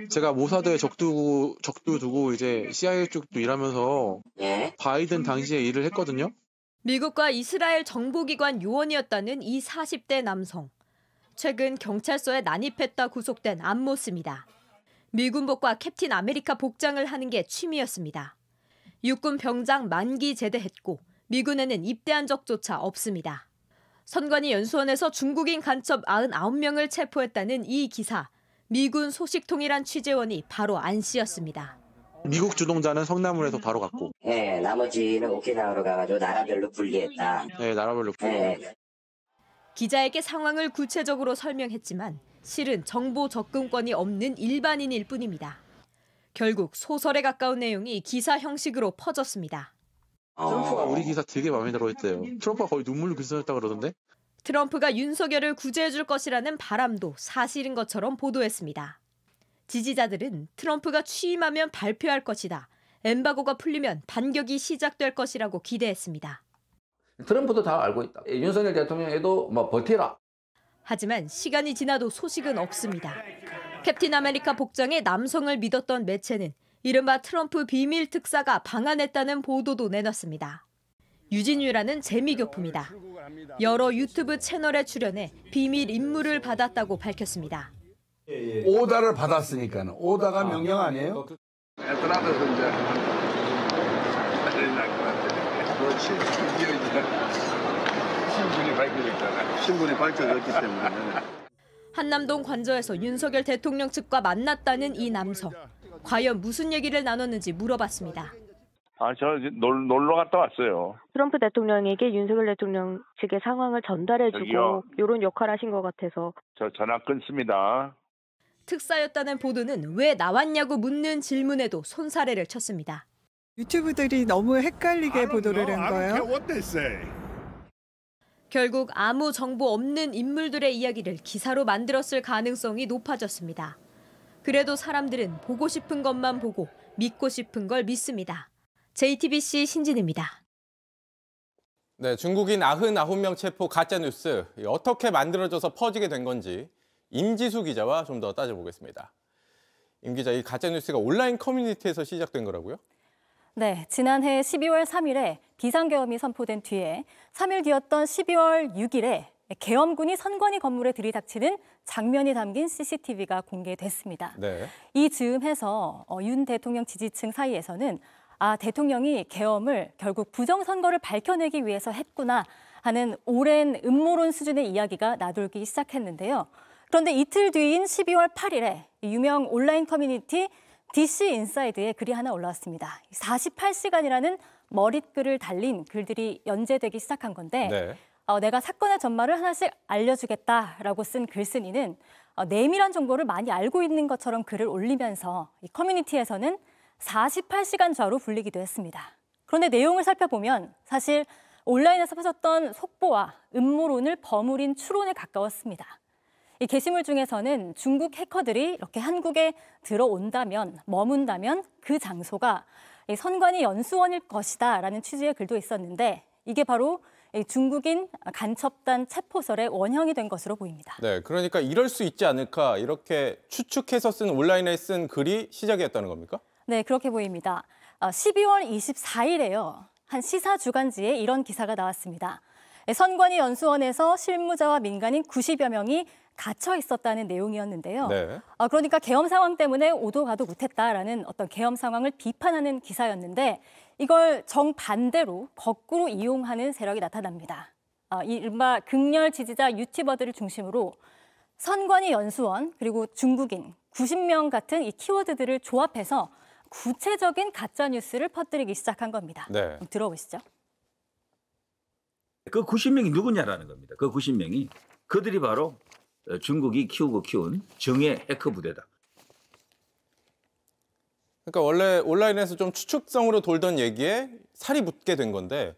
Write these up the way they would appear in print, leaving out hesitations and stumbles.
제가 모사드에 적두 두고 이제 CIA 쪽도 일하면서 바이든 당시에 일을 했거든요. 미국과 이스라엘 정보기관 요원이었다는 이 40대 남성. 최근 경찰서에 난입했다 구속된 안모스입니다. 미군복과 캡틴 아메리카 복장을 하는 게 취미였습니다. 육군 병장 만기 제대했고 미군에는 입대한 적조차 없습니다. 선관위 연수원에서 중국인 간첩 99명을 체포했다는 이 기사. 미군 소식통이란 취재원이 바로 안 씨였습니다. 미국 주동자는 성남으로 해서 바로 갔고. 네, 나머지는 오키나와로 가가지고 나라별로 분리했다. 네, 나라별로 분리. 네. 기자에게 상황을 구체적으로 설명했지만 실은 정보 접근권이 없는 일반인일 뿐입니다. 결국 소설에 가까운 내용이 기사 형식으로 퍼졌습니다. 트럼프가 우리 기사 되게 마음에 들어 했대요. 트럼프가 거의 눈물로 글쓰셨다고 그러던데? 트럼프가 윤석열을 구제해줄 것이라는 바람도 사실인 것처럼 보도했습니다. 지지자들은 트럼프가 취임하면 발표할 것이다. 엠바고가 풀리면 반격이 시작될 것이라고 기대했습니다. 트럼프도 다 알고 있다. 윤석열 대통령에도 뭐 버티라. 하지만 시간이 지나도 소식은 없습니다. 캡틴 아메리카 복장의 남성을 믿었던 매체는 이른바 트럼프 비밀 특사가 방한했다는 보도도 내놨습니다. 유진유라는 재미교품이다. 여러 유튜브 채널에 출연해 비밀 임무를 받았다고 밝혔습니다. 오다를 받았으니까는 오다가 명령 아니에요? 애들하면서 이제 그렇지. 신분이 밝혀졌잖아. 신분이 밝혀졌기 때문에. 한남동 관저에서 윤석열 대통령 측과 만났다는 이 남성. 과연 무슨 얘기를 나눴는지 물어봤습니다. 저 놀러 갔다 왔어요. 트럼프 대통령에게 윤석열 대통령 측의 상황을 전달해주고 이런 역할을 하신 것 같아서. 저 전화 끊습니다. 특사였다는 보도는 왜 나왔냐고 묻는 질문에도 손사래를 쳤습니다. 유튜브들이 너무 헷갈리게 보도를 한 거예요. 결국 아무 정보 없는 인물들의 이야기를 기사로 만들었을 가능성이 높아졌습니다. 그래도 사람들은 보고 싶은 것만 보고 믿고 싶은 걸 믿습니다. JTBC 신진입니다. 네, 중국인 99명 체포 가짜뉴스 어떻게 만들어져서 퍼지게 된 건지 임지수 기자와 좀 더 따져보겠습니다. 임 기자, 이 가짜뉴스가 온라인 커뮤니티에서 시작된 거라고요? 네, 지난해 12월 3일에 비상계엄이 선포된 뒤에 3일 뒤였던 12월 6일에 계엄군이 선관위 건물에 들이닥치는 장면이 담긴 CCTV가 공개됐습니다. 네. 이 즈음해서 윤 대통령 지지층 사이에서는 대통령이 계엄을 결국 부정선거를 밝혀내기 위해서 했구나 하는 오랜 음모론 수준의 이야기가 나돌기 시작했는데요. 그런데 이틀 뒤인 12월 8일에 유명 온라인 커뮤니티 DC 인사이드에 글이 하나 올라왔습니다. 48시간이라는 머릿글을 달린 글들이 연재되기 시작한 건데 네. 내가 사건의 전말을 하나씩 알려주겠다라고 쓴 글쓴이는 내밀한 정보를 많이 알고 있는 것처럼 글을 올리면서 이 커뮤니티에서는 48시간 좌로 불리기도 했습니다. 그런데 내용을 살펴보면 사실 온라인에서 퍼졌던 속보와 음모론을 버무린 추론에 가까웠습니다. 이 게시물 중에서는 중국 해커들이 이렇게 한국에 들어온다면, 머문다면 그 장소가 선관위 연수원일 것이다라는 취지의 글도 있었는데 이게 바로 중국인 간첩단 체포설의 원형이 된 것으로 보입니다. 네, 그러니까 이럴 수 있지 않을까 이렇게 추측해서 쓴 온라인에 쓴 글이 시작이었다는 겁니까? 네, 그렇게 보입니다. 12월 24일에요. 한 시사 주간지에 이런 기사가 나왔습니다. 선관위 연수원에서 실무자와 민간인 90여 명이 갇혀 있었다는 내용이었는데요. 네. 그러니까 계엄 상황 때문에 오도 가도 못했다라는 어떤 계엄 상황을 비판하는 기사였는데 이걸 정반대로 거꾸로 이용하는 세력이 나타납니다. 이른바 극렬 지지자 유튜버들을 중심으로 선관위 연수원 그리고 중국인 90명 같은 이 키워드들을 조합해서 구체적인 가짜뉴스를 퍼뜨리기 시작한 겁니다. 네. 들어보시죠. 그 90명이 누구냐라는 겁니다. 그 90명이 그들이 바로 중국이 키우고 키운 정예 해커 부대다. 그러니까 원래 온라인에서 좀 추측성으로 돌던 얘기에 살이 붙게 된 건데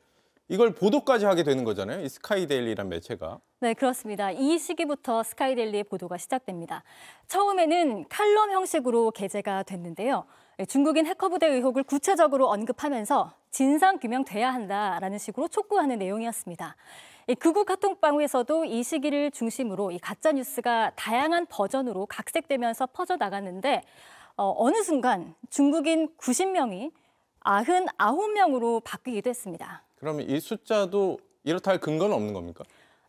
이걸 보도까지 하게 되는 거잖아요. 이 스카이데일리라는 매체가. 네, 그렇습니다. 이 시기부터 스카이데일리의 보도가 시작됩니다. 처음에는 칼럼 형식으로 게재가 됐는데요. 중국인 해커 부대 의혹을 구체적으로 언급하면서 진상 규명돼야 한다라는 식으로 촉구하는 내용이었습니다. 극우 카톡방에서도 이 시기를 중심으로 이 가짜 뉴스가 다양한 버전으로 각색되면서 퍼져 나갔는데 어느 순간 중국인 90명이 99명으로 바뀌기도 했습니다. 그러면 이 숫자도 이렇다 할 근거는 없는 겁니까?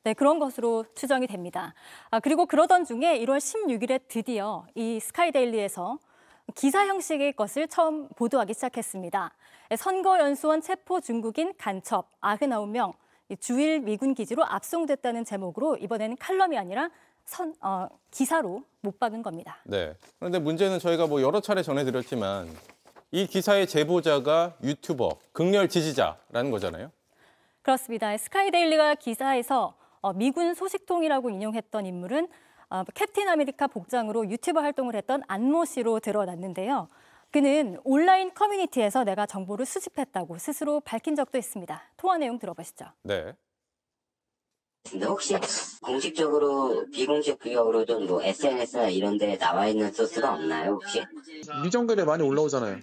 네, 그런 것으로 추정이 됩니다. 그리고 그러던 중에 1월 16일에 드디어 이 스카이데일리에서 기사 형식의 것을 처음 보도하기 시작했습니다. 선거연수원 체포 중국인 간첩 99명, 주일 미군 기지로 압송됐다는 제목으로 이번에는 칼럼이 아니라 기사로 못 박은 겁니다. 네. 그런데 문제는 저희가 여러 차례 전해드렸지만 이 기사의 제보자가 유튜버, 극렬 지지자라는 거잖아요. 그렇습니다. 스카이데일리가 기사에서 미군 소식통이라고 인용했던 인물은 캡틴 아메리카 복장으로 유튜버 활동을 했던 안모 씨로 드러났는데요. 그는 온라인 커뮤니티에서 내가 정보를 수집했다고 스스로 밝힌 적도 있습니다. 통화 내용 들어보시죠. 네. 근데 혹시 공식적으로 비공식 구역으로든 뭐 SNS나 이런 데 나와 있는 소스가 없나요, 혹시? 미정글에 많이 올라오잖아요.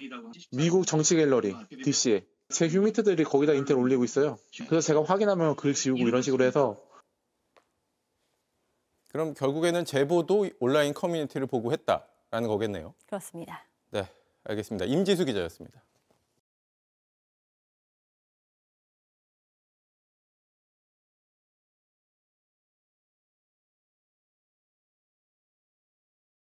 미국 정치 갤러리, DC에. 제 휴미트들이 거기다 인텔 올리고 있어요. 그래서 제가 확인하면 글 지우고 이런 식으로 해서. 그럼 결국에는 제보도 온라인 커뮤니티를 보고 했다라는 거겠네요. 그렇습니다. 네, 알겠습니다. 임지수 기자였습니다.